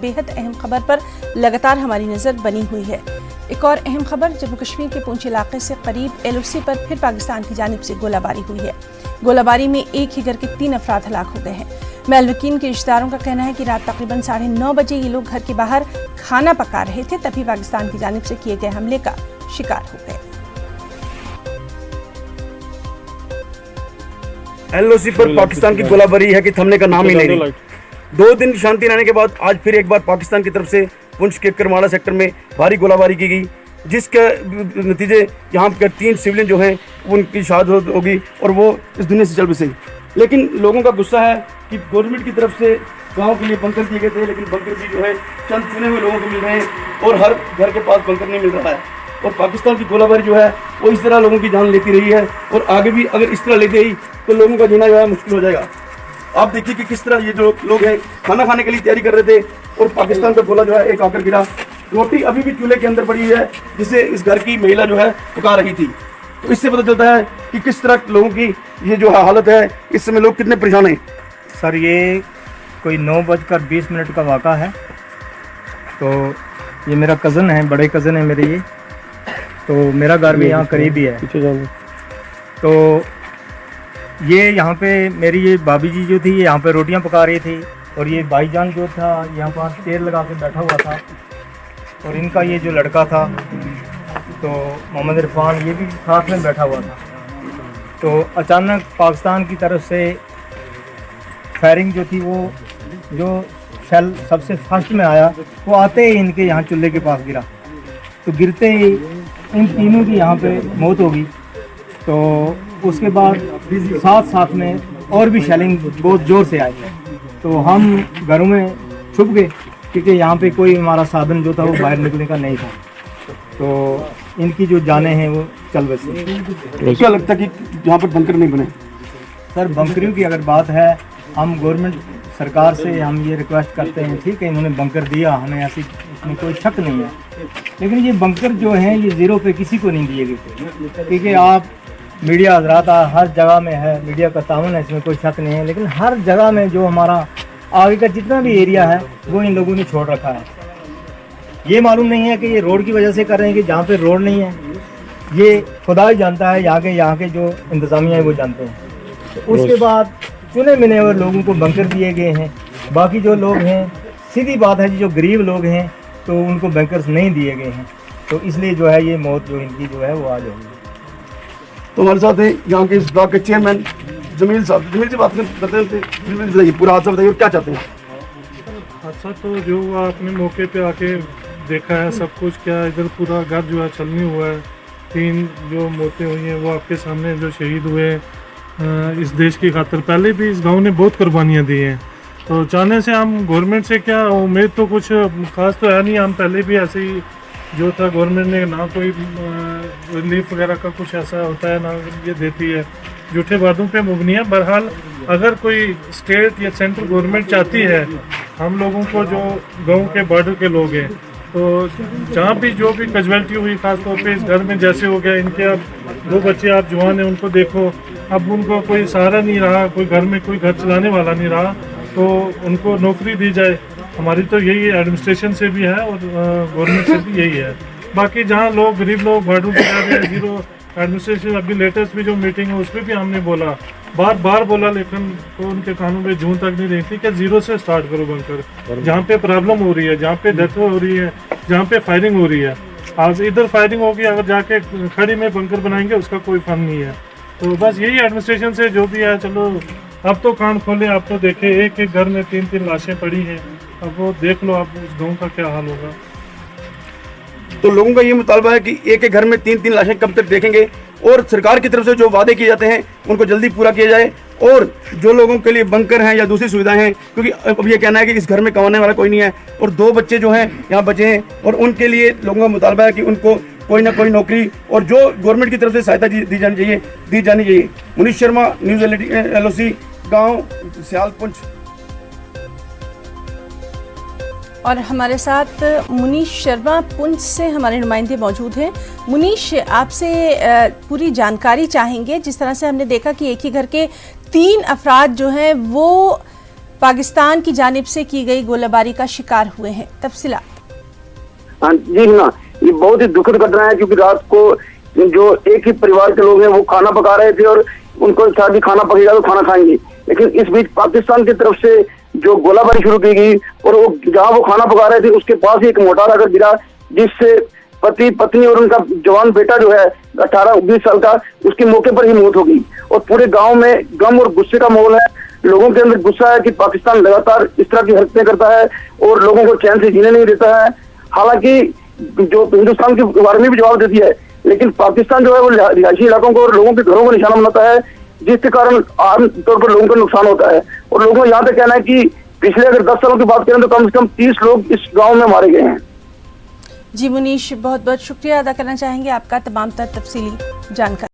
बेहद अहम खबर पर लगातार हमारी नज़र बनी हुई है। एक और अहम खबर, जम्मू कश्मीर के पुंछ इलाके से करीब LOC पर फिर पाकिस्तान की जानिब से गोलाबारी हुई है। गोलाबारी में एक ही घर के 3 अफराद हलाक हो गए हैं। महलवकीन के रिश्तेदारों का कहना है कि रात तकरीबन 9:30 बजे ये लोग घर के बाहर खाना पका रहे थे, तभी पाकिस्तान की जानिब से किए गए हमले का शिकार हो गए। LOC पर पाकिस्तान की गोलाबारी है कि थमने का नाम ही नहीं रही। 2 दिन शांति रहने के बाद आज फिर एक बार पाकिस्तान की तरफ से पुंछ के करमाड़ा सेक्टर में भारी गोलाबारी की गई, जिसके नतीजे यहाँ पर 3 सिविलियन जो हैं उनकी शहादत होगी और वो इस दुनिया से चल बसे। लेकिन लोगों का गुस्सा है कि गवर्नमेंट की तरफ से गाँव के लिए बंकर दिए गए थे, लेकिन बंकर भी जो है चंद चुने हुए लोगों को मिल रहे हैं और हर घर के पास बंकर नहीं मिल रहा है। और पाकिस्तान की गोलाबारी जो है वो इस तरह लोगों की जान लेती रही है और आगे भी अगर इस तरह लेती रही तो लोगों का जीना जो है मुश्किल हो जाएगा। आप देखिए कि किस तरह ये जो लोग हैं खाना खाने के लिए तैयारी कर रहे थे और पाकिस्तान का गोला जो है एक आकर गिरा। रोटी अभी भी चूल्हे के अंदर पड़ी हुई है जिसे इस घर की महिला जो है पका रही थी। तो इससे पता चलता है कि किस तरह लोगों की ये जो हालत है, इस समय लोग कितने परेशान हैं। सर ये कोई 9:20 का वाक़ा है। तो ये मेरा कज़न है, बड़े कज़न है मेरे ये, तो मेरा घर भी यहाँ करीब ही है। तो ये यहाँ पे मेरी ये भाभी जी जो थी ये यहाँ पे रोटियाँ पका रही थी और ये भाईजान जो था यहाँ पर चेयर लगा के बैठा हुआ था और इनका ये जो लड़का था तो मोहम्मद इरफान ये भी साथ में बैठा हुआ था। तो अचानक पाकिस्तान की तरफ से फायरिंग जो थी वो जो शेल सबसे फर्स्ट में आया वो आते ही इनके यहाँ चूल्हे के पास गिरा। तो गिरते ही इन तीनों की यहाँ पे मौत होगी। तो उसके बाद साथ में और भी शेलिंग बहुत ज़ोर से आई। तो हम घरों में छुप गए क्योंकि यहाँ पे कोई हमारा साधन जो था वो बाहर निकलने का नहीं था। तो इनकी जो जानें हैं वो चल बसी। क्या लगता है कि यहाँ पर बंकर नहीं बने? सर बंकरियों की अगर बात है, हम गवर्नमेंट सरकार से हम ये रिक्वेस्ट करते हैं, ठीक है इन्होंने बंकर दिया, हमें ऐसी इसमें कोई शक नहीं है, लेकिन ये बंकर जो हैं ये ज़ीरो पे किसी को नहीं दिए गए। क्योंकि आप मीडिया हजरात हर जगह में है, मीडिया का ताउन है, इसमें कोई शक नहीं है, लेकिन हर जगह में जो हमारा आगे का जितना भी एरिया है वो इन लोगों ने छोड़ रखा है। ये मालूम नहीं है कि ये रोड की वजह से कर रहे हैं कि जहाँ पे रोड नहीं है, ये खुदा ही जानता है, यहाँ के जो इंतज़ामिया है वो जानते हैं। तो उसके बाद चुने मिने हुए लोगों को बंकर दिए गए हैं। बाकी जो लोग हैं, सीधी बात है जो गरीब लोग हैं तो उनको बंकर्स नहीं दिए गए हैं। तो इसलिए जो है ये मौत जो इनकी जो है वो आज होगी। तो हमारे साथ हैं यहाँ के इस ब्लॉक के चेयरमैन जमील साहब। जमील से बात बताइए, पूरा हादसा बताइए और क्या चाहते हैं? हादसा तो जो आपने मौके पे आके देखा है सब कुछ, क्या इधर पूरा घर जो है छलनी हुआ है। 3 जो मौतें हुई हैं वो आपके सामने जो शहीद हुए इस देश की खातिर। पहले भी इस गांव ने बहुत कुर्बानियाँ दी हैं। तो चाहने से हम गवर्नमेंट से क्या उम्मीद तो कुछ खास तो है नहीं। हम पहले भी ऐसे ही जो था, गवर्नमेंट ने ना कोई रिलीफ वगैरह का कुछ ऐसा होता है ना ये देती है, झूठे वादों पे मुबनी है। बहरहाल अगर कोई स्टेट या सेंट्रल गवर्नमेंट चाहती है हम लोगों को, जो गांव के बॉर्डर के लोग हैं, तो जहाँ भी जो भी कैजुअल्टी हुई खासतौर पे इस घर में जैसे हो गया, इनके अब 2 बच्चे आप जवान हैं उनको देखो, अब उनको कोई सहारा नहीं रहा, कोई घर में कोई घर चलाने वाला नहीं रहा, तो उनको नौकरी दी जाए। हमारी तो यही है, एडमिनिस्ट्रेशन से भी है और गवर्नमेंट से भी यही है। बाकी जहाँ लोग गरीब लोग बॉर्डर पर जा रहे हैं, जीरो एडमिनिस्ट्रेशन अभी लेटेस्ट भी जो मीटिंग है उसमें भी हमने बोला, बार बोला, लेकिन तो उनके कानों में जून तक नहीं रही थी कि 0 से स्टार्ट करो बंकर। जहाँ पे प्रॉब्लम हो रही है, जहाँ पे डेथ हो रही है, जहाँ पे फायरिंग हो रही है, आज इधर फायरिंग होगी, अगर जाके खड़ी में बंकर बनाएंगे उसका कोई फन नहीं है। तो बस यही एडमिनिस्ट्रेशन से जो भी है, चलो अब तो कान खोले, अब तो देखे एक घर में 3 लाशें पड़ी हैं, अब वो देख लो आप उस गाँव का क्या हाल होगा। तो लोगों का ये मुतालबा है कि एक घर में 3 लाशें कब तक देखेंगे और सरकार की तरफ से जो वादे किए जाते हैं उनको जल्दी पूरा किया जाए। और जो लोगों के लिए बंकर हैं या दूसरी सुविधाएं हैं, क्योंकि अब ये कहना है कि इस घर में कमाने वाला कोई नहीं है और 2 बच्चे जो हैं यहाँ बचे हैं और उनके लिए लोगों का मुतालबा है कि उनको कोई ना कोई नौकरी और जो गवर्नमेंट की तरफ से सहायता दी जानी चाहिए। मुनीश शर्मा, न्यूज़ LOC, गाँव सियाल पुंछ। और हमारे साथ मुनीश शर्मा पुंछ से हमारे नुमाइंदे मौजूद हैं। मुनीश, आपसे पूरी जानकारी चाहेंगे। जिस तरह से हमने देखा कि एक ही घर के 3 अफराद जो हैं वो पाकिस्तान की जानिब से की गई गोलाबारी का शिकार हुए हैं। तफसीलात। हाँ जी ना, ये बहुत ही दुखद घटना है क्योंकि रात को जो एक ही परिवार के लोग हैं वो खाना पका रहे थे और उनको था कि खाना पकेगा तो खाना खाएंगे, लेकिन इस बीच पाकिस्तान की तरफ से जो गोलाबारी शुरू की गई और वो जहाँ वो खाना पका रहे थे उसके पास ही एक मोर्टार आकर गिरा, जिससे पति पत्नी और उनका जवान बेटा जो है 18-20 साल का, उसकी मौके पर ही मौत हो गई। और पूरे गांव में गम और गुस्से का माहौल है। लोगों के अंदर गुस्सा है कि पाकिस्तान लगातार इस तरह की हरकतें करता है और लोगों को चैन से जीने नहीं देता है। हालांकि जो हिंदुस्तान की आर्मी भी जवाब देती है, लेकिन पाकिस्तान जो है वो रिहायशी इलाकों को और लोगों के घरों को निशाना बनाता है, जिसके कारण आमतौर पर लोगों को नुकसान होता है। और लोगों का यहाँ तक कहना है कि पिछले अगर 10 सालों की बात करें तो कम से कम 30 लोग इस गांव में मारे गए हैं। जी मुनीश, बहुत बहुत शुक्रिया अदा करना चाहेंगे आपका तमाम तर तफसीली जानकारी।